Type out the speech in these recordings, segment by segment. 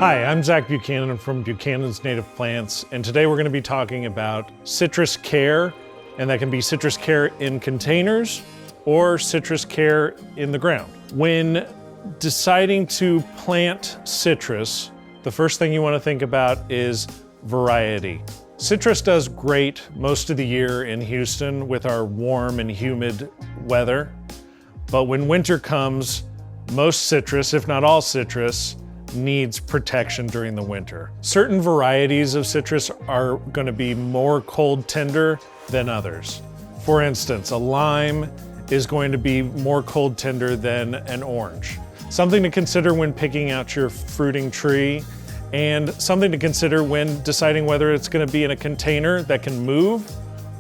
Hi, I'm Zach Buchanan from Buchanan's Native Plants, and today we're going to be talking about citrus care, and that can be citrus care in containers or citrus care in the ground. When deciding to plant citrus, the first thing you want to think about is variety. Citrus does great most of the year in Houston with our warm and humid weather, but when winter comes, most citrus, if not all citrus, needs protection during the winter. Certain varieties of citrus are going to be more cold tender than others. For instance, a lime is going to be more cold tender than an orange. Something to consider when picking out your fruiting tree, and something to consider when deciding whether it's going to be in a container that can move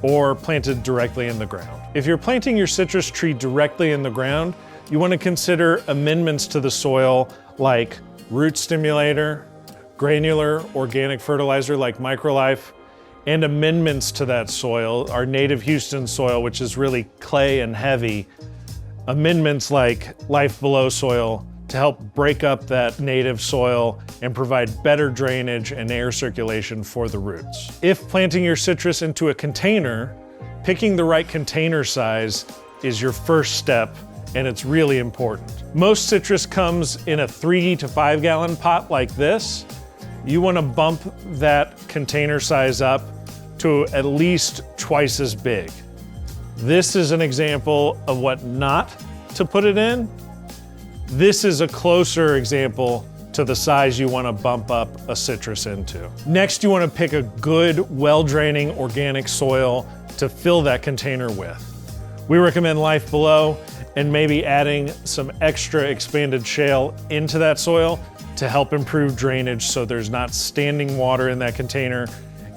or planted directly in the ground. If you're planting your citrus tree directly in the ground, you want to consider amendments to the soil like root stimulator, granular organic fertilizer like Microlife, and amendments to that soil, our native Houston soil, which is really clay and heavy, amendments like Life Below soil to help break up that native soil and provide better drainage and air circulation for the roots. If planting your citrus into a container, picking the right container size is your first step, and it's really important. Most citrus comes in a 3 to 5 gallon pot like this. You want to bump that container size up to at least twice as big. This is an example of what not to put it in. This is a closer example to the size you want to bump up a citrus into. Next, you want to pick a good, well-draining organic soil to fill that container with. We recommend Life Below, and maybe adding some extra expanded shale into that soil to help improve drainage so there's not standing water in that container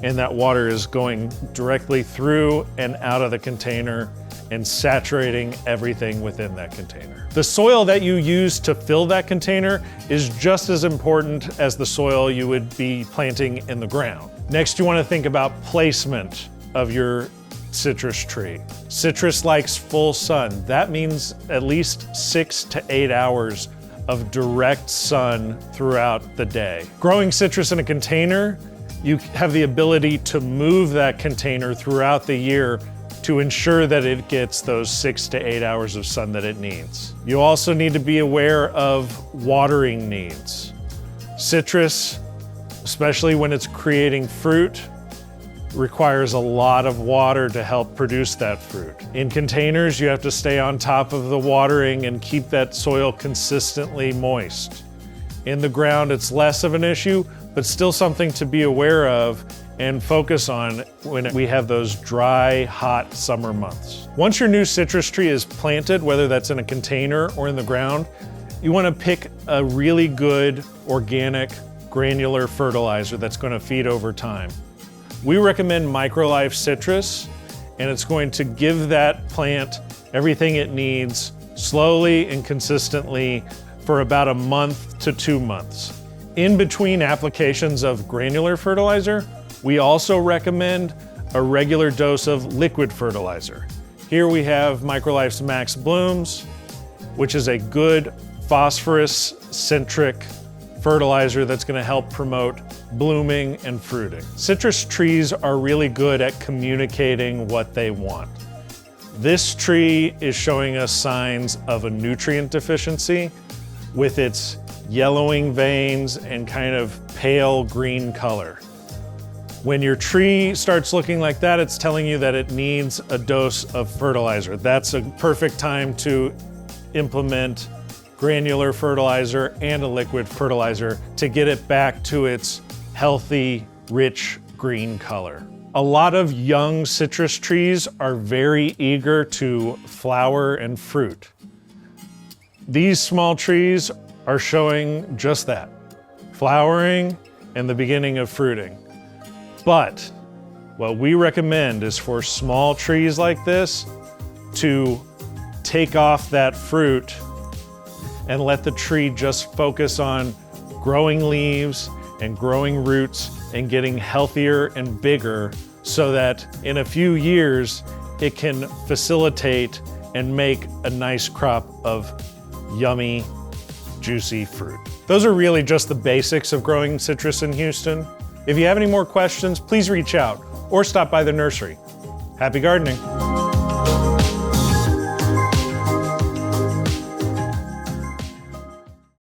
and that water is going directly through and out of the container and saturating everything within that container. The soil that you use to fill that container is just as important as the soil you would be planting in the ground. Next, you want to think about placement of your citrus tree. Citrus likes full sun. That means at least 6 to 8 hours of direct sun throughout the day. Growing citrus in a container, you have the ability to move that container throughout the year to ensure that it gets those 6 to 8 hours of sun that it needs. You also need to be aware of watering needs. Citrus, especially when it's creating fruit, requires a lot of water to help produce that fruit. In containers, you have to stay on top of the watering and keep that soil consistently moist. In the ground, it's less of an issue, but still something to be aware of and focus on when we have those dry, hot summer months. Once your new citrus tree is planted, whether that's in a container or in the ground, you want to pick a really good organic granular fertilizer that's going to feed over time. We recommend Microlife Citrus, and it's going to give that plant everything it needs slowly and consistently for about a month to 2 months. In between applications of granular fertilizer, we also recommend a regular dose of liquid fertilizer. Here we have Microlife's Max Blooms, which is a good phosphorus-centric fertilizer that's going to help promote blooming and fruiting. Citrus trees are really good at communicating what they want. This tree is showing us signs of a nutrient deficiency with its yellowing veins and kind of pale green color. When your tree starts looking like that, it's telling you that it needs a dose of fertilizer. That's a perfect time to implement granular fertilizer and a liquid fertilizer to get it back to its healthy, rich green color. A lot of young citrus trees are very eager to flower and fruit. These small trees are showing just that, flowering and the beginning of fruiting. But what we recommend is for small trees like this to take off that fruit and let the tree just focus on growing leaves and growing roots and getting healthier and bigger so that in a few years it can facilitate and make a nice crop of yummy juicy fruit. Those are really just the basics of growing citrus in Houston. If you have any more questions, please reach out or stop by the nursery. Happy gardening.